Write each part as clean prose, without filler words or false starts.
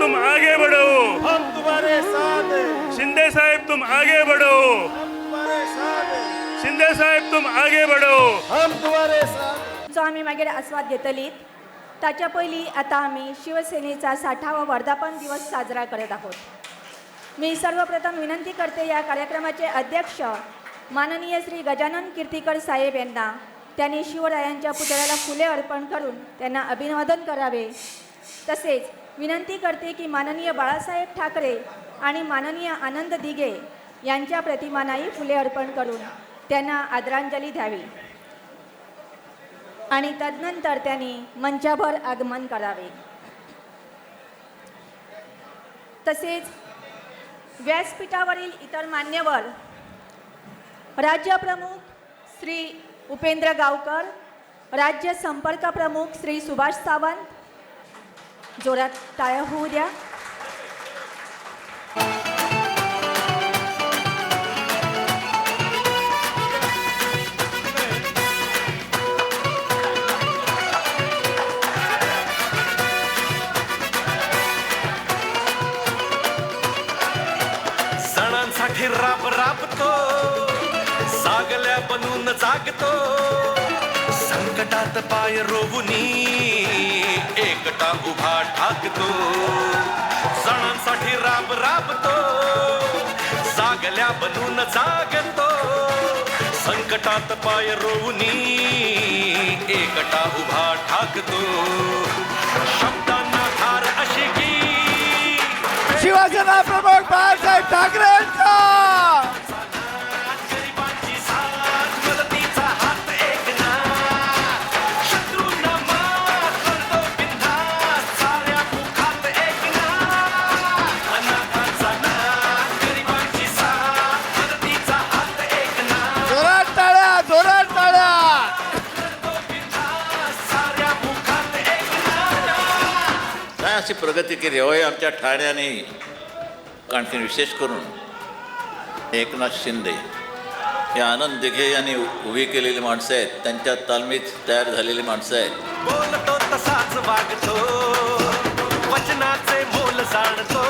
तुम आगे बढ़ो, हम तुम्हारे साथ हैं, शिंदे साहेब तुम आगे बढ़ो, हम तुम्हारे साथ हैं, शिंदे साहेब तुम आगे बढ़ो. हम तुम्हारे साथ हैं. जो आम्ही मागीर आस्वाद घेतलीत ताच्या पयलीं आता आम्ही शिवसेनेचा 60वा वर्धापन दिवस साजरा करत आहोत. मी सर्वप्रथम विनंती करते या कार्यक्रमाचे अध्यक्ष माननीय श्री गजानन कीर्तीकर साहेब यांना त्यांनी शिवरायांच्या पुतळ्याला फुले अर्पण करून त्यांना अभिवादन करावे. तसेच विनंती करते की माननीय बाळासाहेब ठाकरे आणि माननीय आनंद दिघे यांच्या प्रतिमांनाही फुले अर्पण करून त्यांना आदरांजली द्यावी आणि तदनंतर त्यांनी मंचाभर आगमन करावे. तसेच व्यासपीठावरील इतर मान्यवर राज्यप्रमुख श्री उपेंद्र गावकर, राज्य संपर्क प्रमुख श्री सुभाष सावंत, जोरात टाळ्या होऊ द्या. सणांसाठी राब राबतो, जागल्या बनून जागतो, संकटात पाय रोवुनी एकटा उभा ठाकतो. सणांसाठी राब राबतो, जागल्या बनून जागतो, संकटात पाय रोवुनी एकटा उभा ठाकतो. शब्दांना धार अशी की शिवसेना प्रमुख बाळासाहेब ठाकरे यांचा गरिबांची साथ, मदतीचा हात एकना, शत्रूंना मात करतो बिनधास्त, साऱ्या मुखात एकना, अनाथांचा नाथ, गरिबांची साथ, मदतीचा हात एकना, जोरात टाळ्या, जोरात टाळ्या. करतो बिनधास्त, साऱ्या मुखात एकना. काय अशी प्रगती केली होय आमच्या ठाण्याने. आणखी विशेष करून एकनाथ शिंदे हे आनंद दिघे यांनी उभी केलेली माणसं आहेत, त्यांच्या तालमीत तयार झालेली माणसं आहेत. बोलतो तसाच वागतो, वचनाचे मोल जाणतो,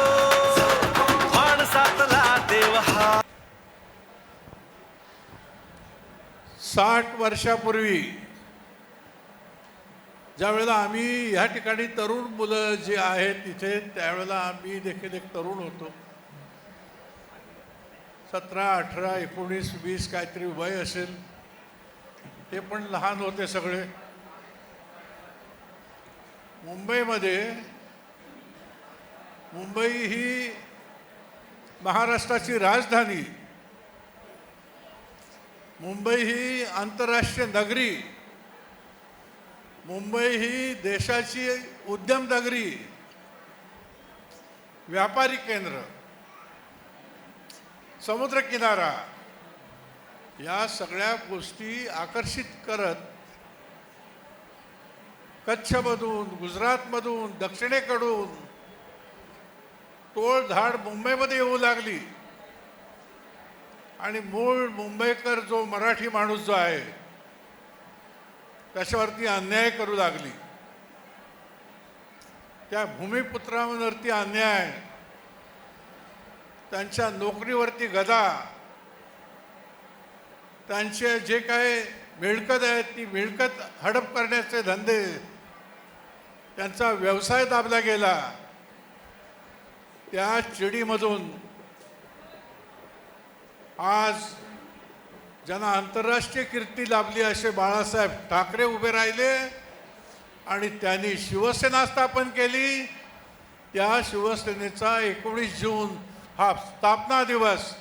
माणसातला देव हा. 60 वर्षापूर्वी ज्या वेळेला आम्ही ह्या ठिकाणी तरुण मुलं जी आहेत तिथे, त्यावेळेला आम्ही देखील एक तरुण होतो. 17, 18, 19, 20 काहीतरी वय असेल. ते पण लहान होते सगळे. मुंबई ही महाराष्ट्राची राजधानी, मुंबई ही आंतरराष्ट्रीय नगरी, मुंबई ही देशाची उद्यम नगरी, व्यापारी केंद्र, समुद्रकिनारा, या सगळ्या गोष्टी आकर्षित करत कच्छमधून, गुजरातमधून, दक्षिणेकडून टोळधाड मुंबईमध्ये येऊ लागली. आणि मूळ मुंबईकर जो मराठी माणूस जो आहे त्याच्यावरती अन्याय करू लागली. त्या भूमिपुत्रांवरती अन्याय, त्यांच्या नोकरीवरती गदा, त्यांचे जे काय मिळकत आहे ती मिळकत हडप करण्याचे धंदे, त्यांचा व्यवसाय दाबला गेला. त्या चिडीमधून आज ज्यांना आंतरराष्ट्रीय कीर्ती लाभली असे बाळासाहेब ठाकरे उभे राहिले आणि त्यांनी शिवसेना स्थापन केली. त्या शिवसेनेचा 19 जून हा स्थापना दिवस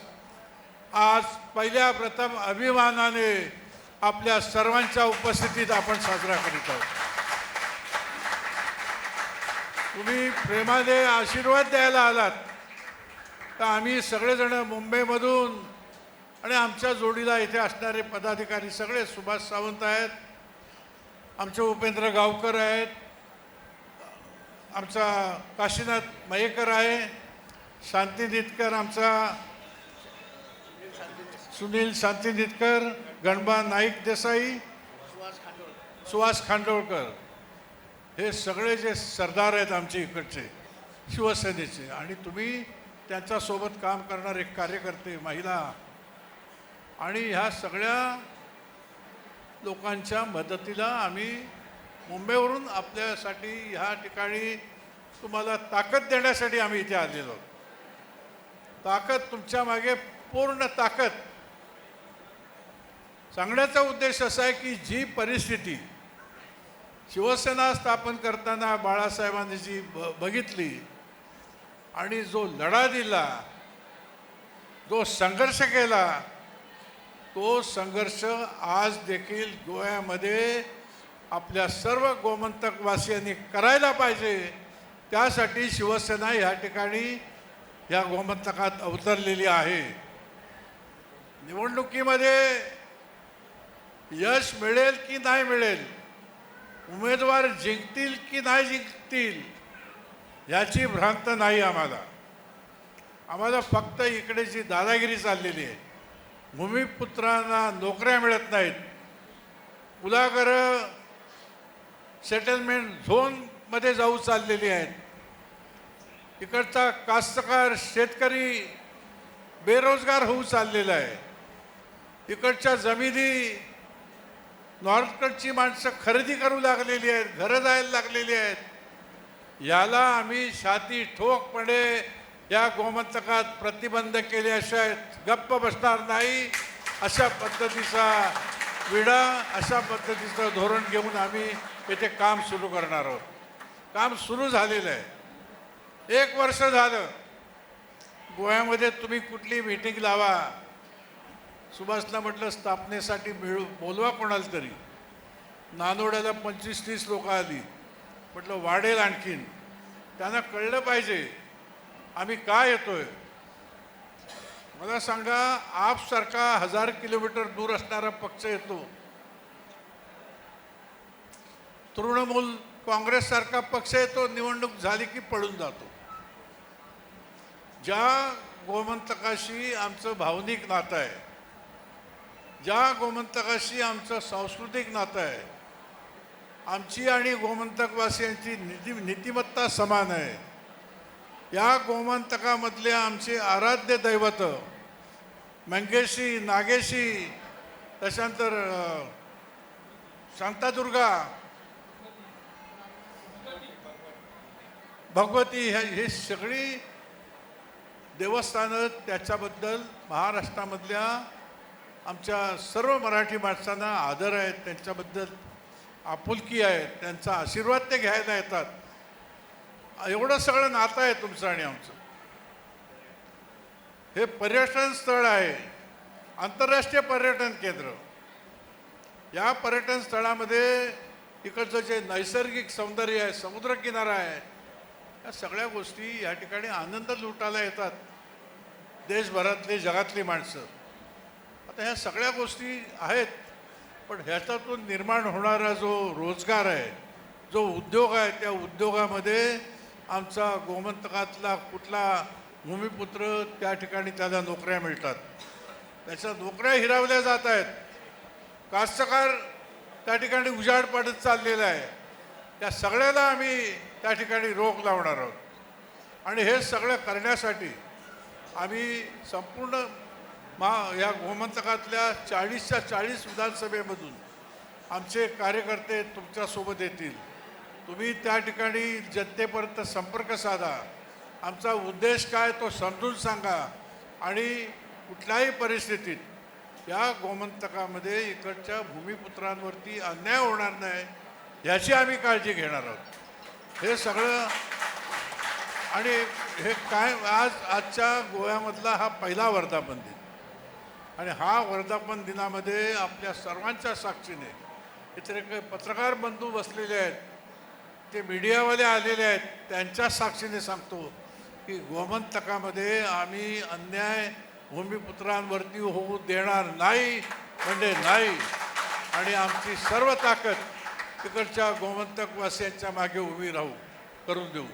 आज पहिल्या प्रथम अभिमानाने आपल्या सर्वांच्या उपस्थितीत आपण साजरा करीत आहोत. तुम्ही प्रेमाने आशीर्वाद द्यायला आलात तर आम्ही सगळेजण मुंबईमधून आणि आमच्या जोडीला इथे असणारे पदाधिकारी सगळे, सुभाष सावंत आहेत, आमचे उपेंद्र गावकर आहेत, आमचा काशीनाथ मयेकर आहे, शांती नितकर, आमचा सुनील शांती नितकर, गणबा नाईक देसाई, सुहास खांडोळकर, हे सगळे जे सरदार आहेत आमचे इकडचे, शिवसेनेचे आणि तुम्ही त्यांच्यासोबत काम करणारे कार्यकर्ते, महिला आणि ह्या सगळ्या लोकांच्या मदतीला आम्ही मुंबईवरून आपल्यासाठी ह्या ठिकाणी तुम्हाला ताकद देण्यासाठी आम्ही इथे आलेलो आहोत. ताकद तुमच्या मागे, पूर्ण ताकद. सांगण्याचा उद्देश असा आहे की जी परिस्थिती शिवसेना स्थापन करताना बाळासाहेबांनी जी बघितली आणि जो लढा दिला, जो संघर्ष केला, तो संघर्ष आज देखील गोव्यामध्ये आपल्या सर्व गोमंतकवासियांनी करायला पाहिजे. त्यासाठी शिवसेना ह्या ठिकाणी ह्या गोमंतकात अवतरलेली आहे. निवडणुकीमध्ये यश मिळेल की नाही मिळेल, उमेदवार जिंकतील की नाही जिंकतील याची भ्रांत नाही आम्हाला. आम्हाला फक्त इकडे जी दादागिरी चाललेली आहे, भूमिपुत्रांना नोकऱ्या मिळत नाहीत, कुलाघरं सेटलमेंट झोनमध्ये जाऊ चाललेली आहेत, इकडचा कास्तकार शेतकरी बेरोजगार होऊ चाललेला आहे, इकडच्या जमिनी नॉर्थकडची माणसं खरेदी करू लागलेली आहेत, घरं जायला लागलेली आहेत. याला आम्ही छाती ठोकपणे या गोमंतकात प्रतिबंध केल्याशिवाय गप्प बसणार नाही. अशा पद्धतीचा विडा, अशा पद्धतीचं धोरण घेऊन आम्ही येथे काम सुरू करणार आहोत. काम सुरू झालेलं आहे. 1 वर्ष झालं. गोव्यामध्ये तुम्ही कुठली मीटिंग लावा, सुभाषला म्हटलं स्थापनेसाठी बोलवा कोणाला तरी. नानोड्याला 25-30 लोक आली. म्हटलं वाढेल आणखीन. त्यांना कळलं पाहिजे आम्ही का येतोय. मला सांगा, आपसारखा 1000 किलोमीटर दूर असणारा पक्ष येतो, तृणमूल काँग्रेससारखा पक्ष येतो, निवडणूक झाली की पळून जातो. ज्या गोमंतकाशी आमचं भावनिक नातं आहे, ज्या गोमंतकाशी आमचं सांस्कृतिक नातं आहे, आमची आणि गोमंतकवासियांची नीतिमत्ता समान आहे. या गोमंतकामधले आमचे आराध्य दैवत मंगेशी, नागेशी, त्याच्यानंतर शांतादुर्गा, भगवती, हे सगळी देवस्थानं, त्याच्याबद्दल महाराष्ट्रामधल्या आमच्या सर्व मराठी माणसांना आदर आहे, त्यांच्याबद्दल आपुलकी आहे, त्यांचा आशीर्वाद ते घ्यायला येतात. एवढं सगळं नातं आहे तुमचं आणि आमचं. हे पर्यटन स्थळ आहे, आंतरराष्ट्रीय पर्यटन केंद्र. या पर्यटन स्थळामध्ये इकडचं जे नैसर्गिक सौंदर्य आहे, समुद्रकिनारा आहे, या सगळ्या गोष्टी या ठिकाणी आनंद लुटायला येतात देशभरातली, जगातली माणसं. आता ह्या सगळ्या गोष्टी आहेत, पण ह्याच्यातून निर्माण होणारा जो रोजगार आहे, जो उद्योग आहे, त्या उद्योगामध्ये आमचा गोमंतकातला कुठला भूमिपुत्र त्या ठिकाणी त्याला नोकऱ्या मिळतात, त्याच्या नोकऱ्या हिरावल्या जात आहेत. कास्तकार त्या ठिकाणी उजाड पडत चाललेला आहे. त्या सगळ्याला आम्ही त्या ठिकाणी रोख लावणार आहोत. आणि हे सगळं करण्यासाठी आम्ही संपूर्ण या गोमंतकातल्या 40च्या 40 विधानसभेमधून आमचे कार्यकर्ते तुमच्यासोबत येतील. तुम्ही त्या ठिकाणी जनतेपर्यंत संपर्क साधा, आमचा उद्देश काय तो समजून सांगा आणि कुठल्याही परिस्थितीत या गोमंतकामध्ये इकडच्या भूमिपुत्रांवरती अन्याय होणार नाही याची आम्ही काळजी घेणार आहोत. हे सगळं आणि हे काय आजच्या गोव्यामधला हा पहिला वर्धापन दिन आणि हा वर्धापन दिनामध्ये आपल्या सर्वांच्या साक्षीने इथे काही पत्रकार बंधू बसलेले आहेत, ते मीडियावाले आलेले आहेत, त्यांच्या साक्षीने सांगतो की गोमंतकामध्ये आम्ही अन्याय भूमिपुत्रांवरती होऊ देणार नाही म्हणजे नाही. आणि आमची सर्व ताकद तिकडच्या गोमंतकवासियांच्या मागे उभी राहू, करून देऊ.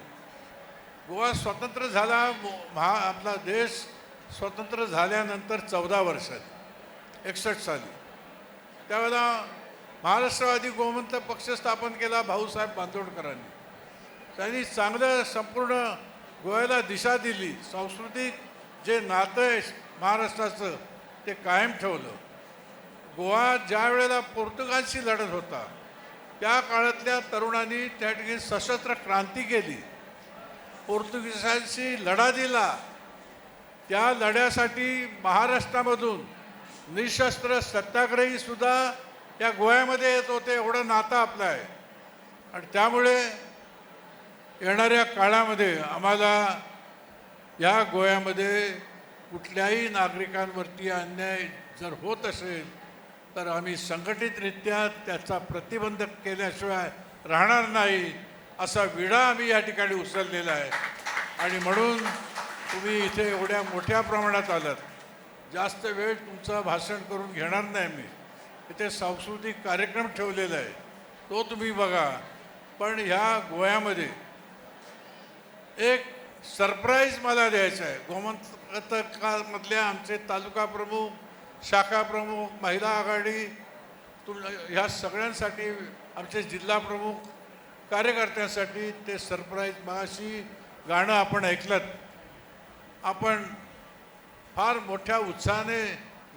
गोवा स्वतंत्र झाला, आपला देश स्वतंत्र झाल्यानंतर 14 वर्षात 61 साली त्यावेळेला महाराष्ट्रवादी गोमंतक पक्ष स्थापन केला भाऊसाहेब बांदोडकरांनी. त्यांनी चांगलं संपूर्ण गोव्याला दिशा दिली, सांस्कृतिक जे नातं आहे महाराष्ट्राचं ते कायम ठेवलं. गोवा ज्या वेळेला पोर्तुगालशी लढत होता त्या काळातल्या तरुणांनी त्या ठिकाणी सशस्त्र क्रांती केली, पोर्तुगीजांशी लढा दिला. त्या लढ्यासाठी महाराष्ट्रामधून निशस्त्र सत्याग्रही सुद्धा या गोव्यामध्ये येत होते. एवढं नातं आपलं आहे. आणि त्यामुळे येणाऱ्या काळामध्ये आम्हाला या गोव्यामध्ये कुठल्याही नागरिकांवरती अन्याय जर होत असेल तर आम्ही संघटितरित्या त्याचा प्रतिबंध केल्याशिवाय राहणार नाही, असा विडा आम्ही या ठिकाणी उचललेला आहे. आणि म्हणून तुम्ही इथे एवढ्या मोठ्या प्रमाणात आलात. जास्त वेळ तुमचं भाषण करून घेणार नाही मी. इथे सांस्कृतिक कार्यक्रम ठेवलेला आहे, तो तुम्ही बघा. पण ह्या गोव्यामध्ये एक सरप्राईज मला द्यायचं आहे. गोमंतकामधल्या आमचे तालुका प्रमुख, शाखा प्रमुख, महिला आघाडी, ह्या सगळ्यांसाठी, आमचे जिल्हा प्रमुख, कार्यकर्त्यांसाठी ते सरप्राईज. मगाशी गाणं आपण ऐकलं, आपण फार मोठ्या उत्साहाने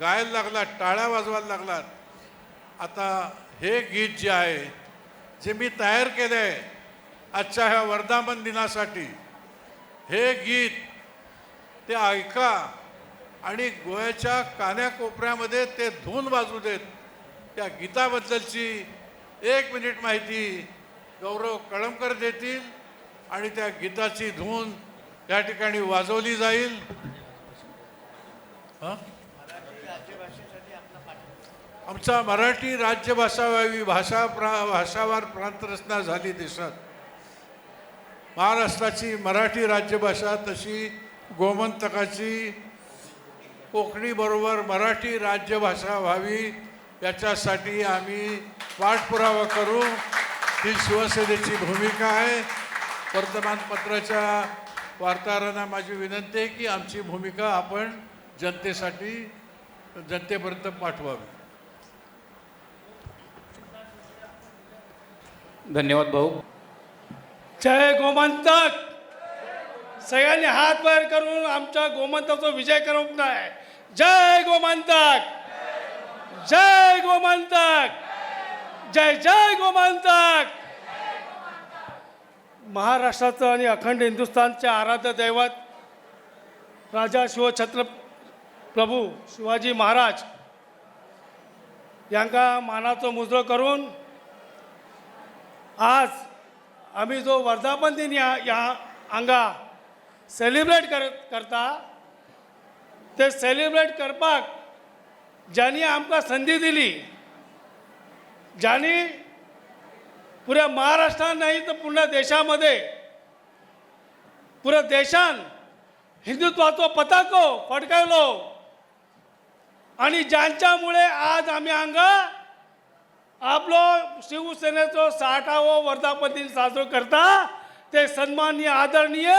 गायला लागलात, टाळ्या वाजवायला लागलात. आता हे गीत जे आहे, जे मी तयार केलं आहे आजच्या ह्या वर्धापन दिनासाठी, हे गीत ते ऐका आणि गोव्याच्या कान्याकोपऱ्यामध्ये ते धून वाजू देत. त्या गीताबद्दलची 1 मिनिट माहिती गौरव कळमकर देतील आणि त्या गीताची धून या ठिकाणी वाजवली जाईल. आमचा मराठी राज्यभाषा व्हावी, भाषावार प्रांतरचना झाली देशात. महाराष्ट्राची मराठी राज्यभाषा, तशी गोमंतकाची कोकणीबरोबर मराठी राज्यभाषा व्हावी, याच्यासाठी आम्ही पाठपुरावा करू. ही शिवसेनेची भूमिका आहे. वर्तमानपत्राच्या वार्ताहरांना माझी विनंती आहे की आमची भूमिका आपण जनतेपर्यंत पाठवावी. धन्यवाद भाऊ. जय गोमंतक. सगळ्यांनी हात वर करून आमच्या गोमंतकाचा विजय करवत आहे. जय गोमंतक, जय गोमंतक, जय जय गोमंतक. महाराष्ट्राचं आणि अखंड हिंदुस्थानचे आराध्य दैवत राजा प्रभू शिवाजी महाराज यांका मानाचं मुजरो करून आज आम्ही जो वर्धापन दिन या हांगा सेलिब्रेट करता, ते सेलिब्रेट करपाक ज्यांनी आमकां संधी दिली, ज्यांनी पुऱ्या महाराष्ट्रात नाही तर पूर्ण देशामध्ये, पुऱ्या देशान हिंदुत्वाचो पताको फडकावलो आणि ज्यांच्यामुळे आज आम्ही हांगा आपलो शिवसेनेचो 60वो वर्धापन दिन साजरो करता, ते सन्माननीय आदरणीय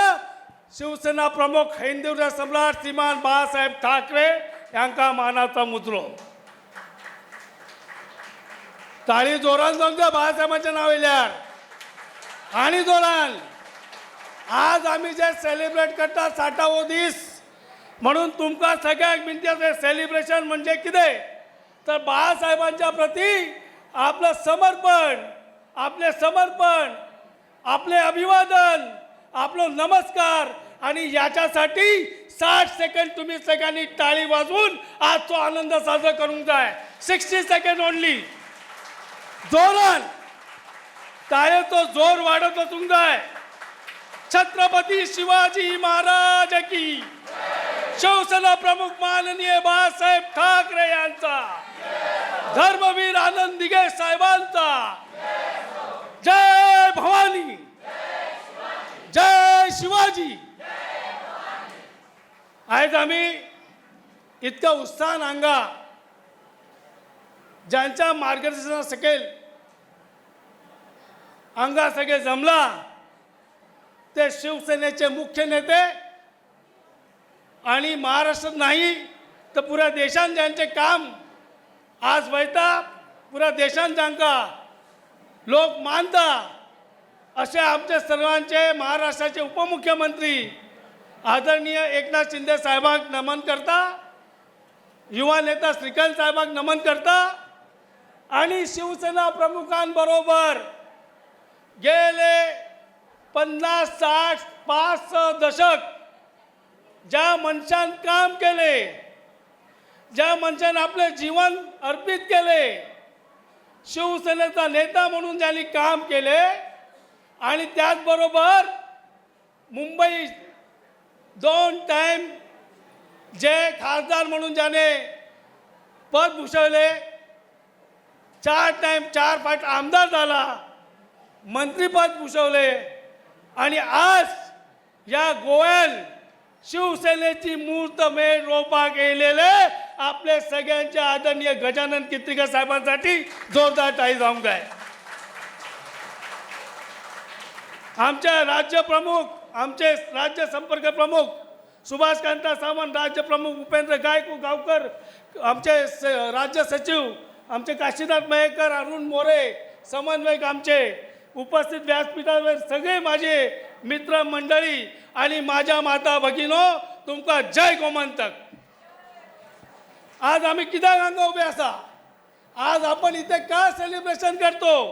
शिवसेना प्रमुख हिंदू सम्राट श्रीमान बाळासाहेब ठाकरे यांका मानाचा मुजरो. ताळी जोरान जाऊन बाळासाहेबांच्या नाव येयल्यार आणि जोरान. आज आम्ही जे सेलिब्रेट करता 60वो दीस, म्हणून तुमकां सगळ्यांक विनंती, सेलिब्रेशन म्हणजे कितें तर बाळासाहेबांच्या प्रती आपलं समर्पण, आपले अभिवादन, आपलं नमस्कार. आणि याच्यासाठी 60 सेकंड तुम्ही सगळ्यांनी टाळी वाजवून आज तो आनंद साजरा करून जाय. 60 सेकंड ओनली. जोरान टाळ्याचो जोर वाढत वचूंक जाय. छत्रपती शिवाजी महाराज की, शिवसेना प्रमुख माननीय बाळासाहेब ठाकरे यांचा, धर्मवीर आनंद दिघे साहेबांचा. जय भवानी, जय शिवाजी. आज आम्ही इतक्या उत्साहान हांगा ज्यांच्या मार्गदर्शना सकयल हांगा सगळे जमला, ते शिवसेनेचे मुख्य नेते आणि महाराष्ट्रात नाही तर पुऱ्या देशात ज्यांचे काम आज वयता, पुऱ्या देशात जांकां लोक मानता, असे आमचे सर्वांचे महाराष्ट्राचे उपमुख्यमंत्री आदरणीय एकनाथ शिंदे साहेबांक नमन करता, युवा नेता श्रीकांत साहेबांक नमन करता आणि शिवसेना प्रमुखांबरोबर गेले 50, 60, 5 दशक ज्या मनशान काम केले, ज्या मनशान आपले जीवन अर्पित केले, शिवसेनेचा नेता म्हणून ज्यांनी काम केले आणि त्याचबरोबर मुंबई 2 टाइम जे खासदार म्हणून ज्याने पद भूषवले, 4 टाइम 4 फाट आमदार झाला, मंत्रीपद भूषवले आणि आज या गोव्यात शिवसेनेची मूर्तमेढ रोपाक येलेले आपले सगळ्यांचे आदरणीय गजानन कीर्तिकर साहेबांसाठी जोरदार टाळी जाऊन जाय. आमचे राज्य प्रमुख, आमचे राज्य संपर्क प्रमुख सुभाषकांता सावंत, राज्य प्रमुख उपेंद्र गावकर, आमचे राज्य सचिव आमचे काशीनाथ मयेकर, अरुण मोरे, समन्वयक आमचे उपस्थित व्यासपीठावर सगळे माझे मित्र मंडळी आणि माझ्या माता भगिनो, तुमका जय गोमंतक. आज आम्ही कित्याक हांगा उभे आसा? आज आपण इथे का सेलिब्रेशन करतो?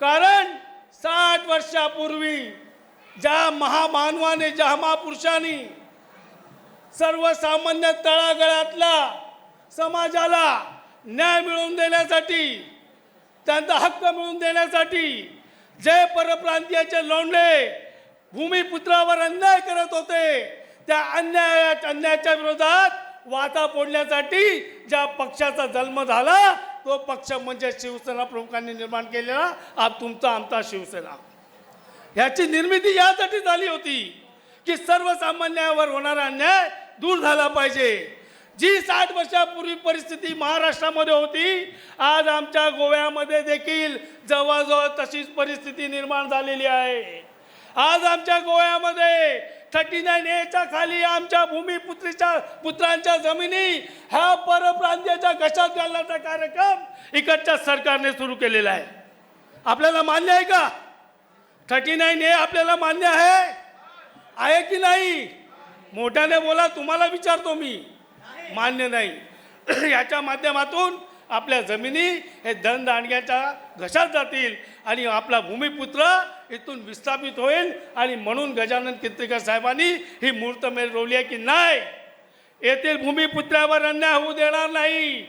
कारण 60 वर्षापूर्वी ज्या महामानवाने, ज्या महापुरुषांनी सर्वसामान्य तळागाळातला समाजाला न्याय मिळवून देण्यासाठी, त्यांचा हक्क मिळवून देण्यासाठी जे परप्रांतीयाचे लोंढे भूमिपुत्रावर अन्याय करत होते, त्या अन्यायाच्या विरोधात वाटा फोडण्यासाठी ज्या पक्षाचा जन्म झाला तो पक्ष म्हणजे शिवसेना प्रमुखांनी निर्माण केलेला आमचा शिवसेना. ह्याची निर्मिती यासाठी झाली होती की सर्वसामान्यावर होणारा अन्याय दूर झाला पाहिजे. जी 60 वर्षापूर्वी परिस्थिती महाराष्ट्रामध्ये होती, आज आमच्या गोव्यामध्ये देखील जवळजवळ तशीच परिस्थिती निर्माण झालेली आहे. आज आमच्या गोव्यामध्ये 39A खाली आमच्या पुत्रांच्या जमिनी ह्या परप्रांतीयाच्या घशात घालण्याचा कार्यक्रम इकडच्या सरकारने सुरू केलेला आहे. आपल्याला मान्य आहे का? 39A आपल्याला मान्य आहे की नाही? मोठ्याने बोला, तुम्हाला विचारतो मी. मान्य नाही. याच्या माध्यमातून आपल्या जमिनी हे धनदांडग्याच्या घशात जातील आणि आपला भूमिपुत्र इथून विस्थापित होईल. आणि म्हणून गजानन कीर्तिकर साहेबांनी ही मूर्तमेढ रोवली आहे की नाही, येथील भूमिपुत्रावर अन्याय होऊ देणार नाही,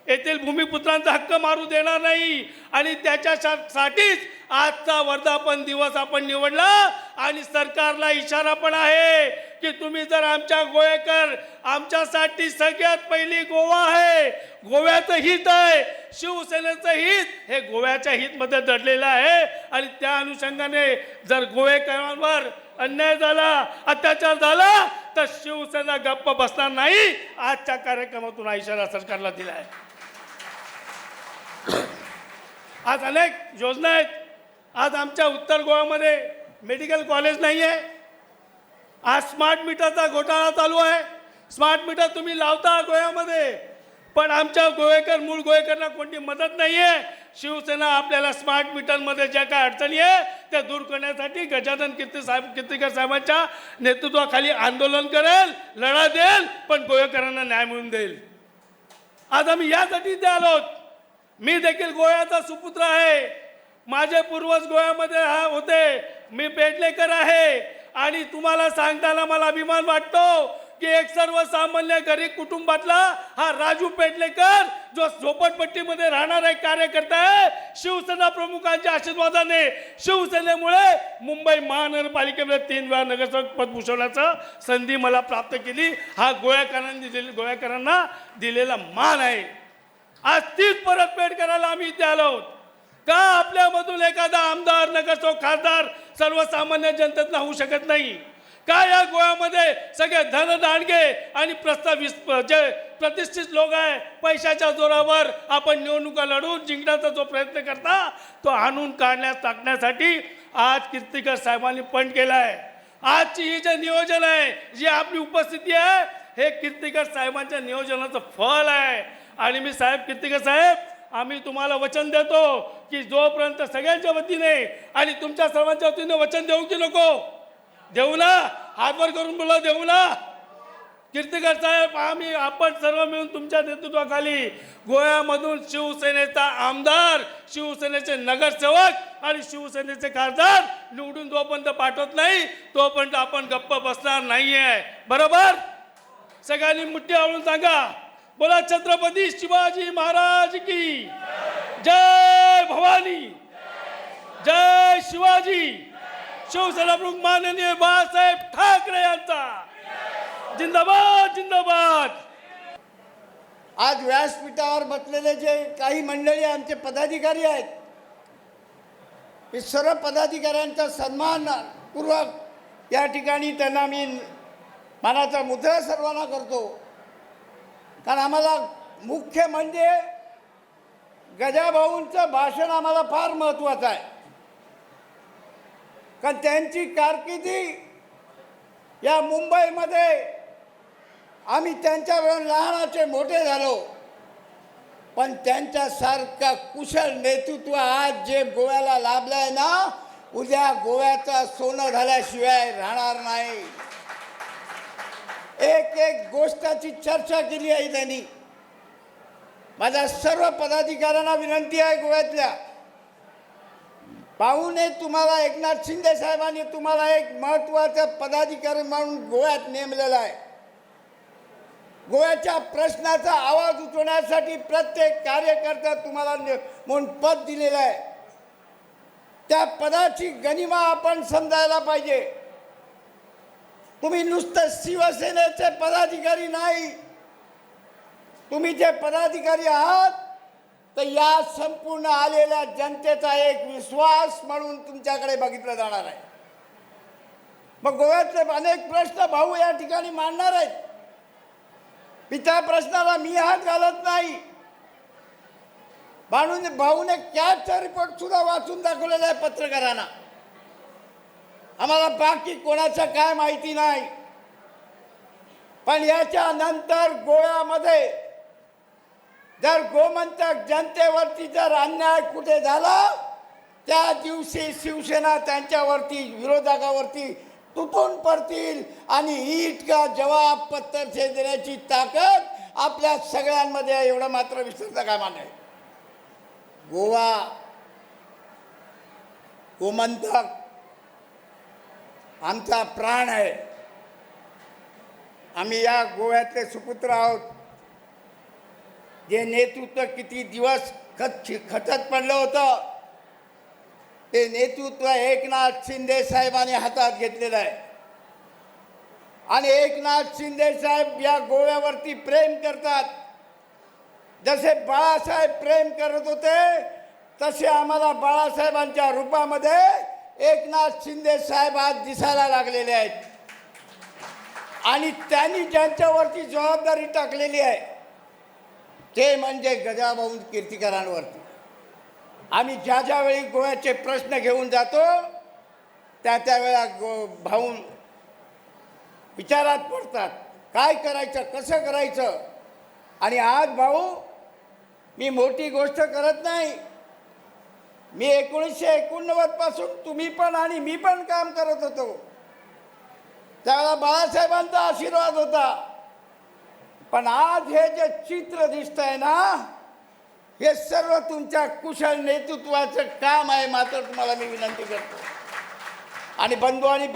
येथील भूमिपुत्रांचा हक्क मारू देणार नाही. आणि त्याच्यासाठीच आजचा वर्धापन दिवस आपण निवडला. आणि सरकारला इशारा पण आहे की तुम्ही जर आमच्या गोवेकर, आमच्यासाठी सगळ्यात पहिली गोवा आहे, गोव्याचं हित आहे, शिवसेनेचं हित हे गोव्याच्या हितमध्ये दडलेलं आहे. आणि त्या अनुषंगाने जर गोवेकरांवर अन्याय झाला, अत्याचार झाला तर शिवसेना गप्प बसणार नाही. आजच्या कार्यक्रमातून हा इशारा सरकारला दिला आहे. आज अनेक योजना आहेत. आज आमच्या उत्तर गोव्यामध्ये मेडिकल कॉलेज नाही आहे. आज स्मार्ट मीटरचा घोटाळा चालू आहे. स्मार्ट मीटर तुम्ही लावता गोव्यामध्ये, पण आमच्या गोवेकर, मूळ गोवेकरना कोणती मदत नाही आहे. शिवसेना आपल्याला स्मार्ट मीटरमध्ये ज्या काय अडचणी आहे त्या दूर करण्यासाठी गजानन कीर्तिकर साहेबांच्या नेतृत्वाखाली आंदोलन करेल, लढा देईल, पण गोवेकरांना न्याय मिळवून देईल. आज आम्ही यासाठी इथे आलोत. मी देखील गोव्याचा सुपुत्र आहे. माझे पूर्वज गोव्यामध्ये होते. मी पेडलेकर आहे. आणि तुम्हाला सांगताना मला अभिमान वाटतो की एक सर्वसामान्य गरीब कुटुंबातला हा राजू पेडलेकर, जो झोपडपट्टीमध्ये राहणारा एक कार्यकर्ता आहे, शिवसेना प्रमुखांच्या आशीर्वादाने, शिवसेनेमुळे मुंबई महानगरपालिकेमध्ये 3 वेळा नगरसेवक पद भूषवण्याचं संधी मला प्राप्त केली. हा गोव्याकरांना दिलेला मान आहे. आज तीच परतफेड करायला आम्ही इथे आलो आहोत. का आपल्यामधून एखादा आमदार, नगरसेवक, खासदार सर्वसामान्य जनतेतला होऊ शकत नाही? का या गोव्यामध्ये सगळे धनदांडगे आणि जे प्रतिष्ठित लोक आहे, पैशाच्या जोरावर आपण निवडणुका लढून जिंकण्याचा जो प्रयत्न करता तो आणून टाकण्यासाठी आज कीर्तिकर साहेबांनी पण केला आहे. आजची ही जे नियोजन आहे, जी आपली उपस्थिती आहे, हे कीर्तिकर साहेबांच्या नियोजनाचं फळ आहे. आणि मी कीर्तिकर साहेब आम्ही तुम्हाला वचन देतो की जोपर्यंत सगळ्यांच्या वतीने आणि तुमच्या सर्वांच्या वतीने वचन देऊ की नको? देऊ ना? हातवर करून बोला, देऊ ना? कीर्तिकर साहेब, आपण सर्व मिळून तुमच्या नेतृत्वाखाली गोव्यामधून शिवसेनेचा आमदार, शिवसेनेचे नगरसेवक आणि शिवसेनेचे खासदार निवडून जोपर्यंत पाठवत नाही तोपर्यंत आपण गप्प बसणार नाहीये. बरोबर? सगळ्यांनी मुठ्ठी आवळून सांगा, बोला छत्रपती शिवाजी महाराज की जय. भवानी, जय शिवाजी. शिवसेना प्रमुख माननीय बाळासाहेब ठाकरे यांचा जिंदाबाद, जिंदाबाद. आज व्यासपीठावर बसलेले जे काही मंडळी आमचे पदाधिकारी आहेत, हे सर्व पदाधिकाऱ्यांचा सन्मानपूर्वक या ठिकाणी त्यांना मी मानाचा मुद्रा सर्वांना करतो. कारण आम्हाला मुख्य म्हणजे गजाभाऊंचं भाषण आम्हाला फार महत्त्वाचं आहे. कारण त्यांची कारकिर्दी या मुंबईमध्ये आम्ही त्यांच्यावर लहानाचे मोठे झालो, पण त्यांच्यासारखा कुशल नेतृत्व आज जे गोव्याला लाभलं आहे ना, उद्या गोव्याचं सोनं झाल्याशिवाय राहणार नाही. एक एक गोष्टाची चर्चा केली आहे त्यांनी. माझ्या सर्व पदाधिकाऱ्यांना विनंती आहे, गोव्यातल्या पाहुणे, तुम्हाला एकनाथ शिंदे साहेबांनी तुम्हाला एक महत्त्वाचं पदाधिकारी म्हणून गोव्यात नेमलेलं आहे. गोव्याच्या प्रश्नाचा आवाज उठवण्यासाठी प्रत्येक कार्यकर्ता तुम्हाला म्हणून पद दिलेलं आहे. त्या पदाची गनिमा आपण समजायला पाहिजे. तुम्ही नुसतं शिवसेनेचे पदाधिकारी नाही, तुम्ही जे पदाधिकारी आहात तर या संपूर्ण आलेल्या जनतेचा एक विश्वास म्हणून तुमच्याकडे बघितलं जाणार आहे. मग गोव्यातले अनेक प्रश्न भाऊ या ठिकाणी मांडणार आहेत. मी त्या प्रश्नाला मी हात घालत नाही. भाऊने कॅबचा रिपोर्ट सुद्धा वाचून दाखवलेला आहे पत्रकारांना. आम्हाला बाकी कोणाचं काय माहिती नाही, पण याच्यानंतर गोव्यामध्ये जर गोमंतक जनतेवरती जर अन्याय कुठे झाला, त्या दिवशी शिवसेना त्यांच्यावरती, विरोधकावरती तुटून पडतील आणि ईट का जवाब पत्तर से देण्याची ताकद आपल्या सगळ्यांमध्ये आहे. एवढं मात्र विसरता कामा नये. गोवा, गोमंतक आमचा प्राण आहे. आम्ही या गोव्यातले सुपुत्र आहोत. जे नेतृत्व किती दिवस खचत पडलं होतं, ते नेतृत्व एकनाथ शिंदे साहेबांनी हातात घेतलेलं आहे. आणि एकनाथ शिंदे साहेब या गोव्यावरती प्रेम करतात. जसे बाळासाहेब प्रेम करत होते तसे आम्हाला बाळासाहेबांच्या रूपामध्ये एकनाथ शिंदे साहेब आज दिसायला लागलेले आहेत. आणि त्यांनी ज्यांच्यावरती जबाबदारी टाकलेली आहे ते म्हणजे गजाभाऊ कीर्तिकरांवरती. आम्ही ज्या ज्यावेळी गोव्याचे प्रश्न घेऊन जातो त्यावेळेला भाऊ विचारात पडतात, काय करायचं, कसं करायचं. आणि आज भाऊ, मी मोठी गोष्ट करत नाही. मी 1989 पासून तुम्ही पण आणि मी पण काम करत होतो. त्यावेळेला बाळासाहेबांचा आशीर्वाद होता. पण आज हे जे चित्र दिसतंय ना, हे सर्व तुमच्या कुशल नेतृत्वाचं काम आहे. मात्र तुम्हाला मी विनंती करतो आणि बंधू आणि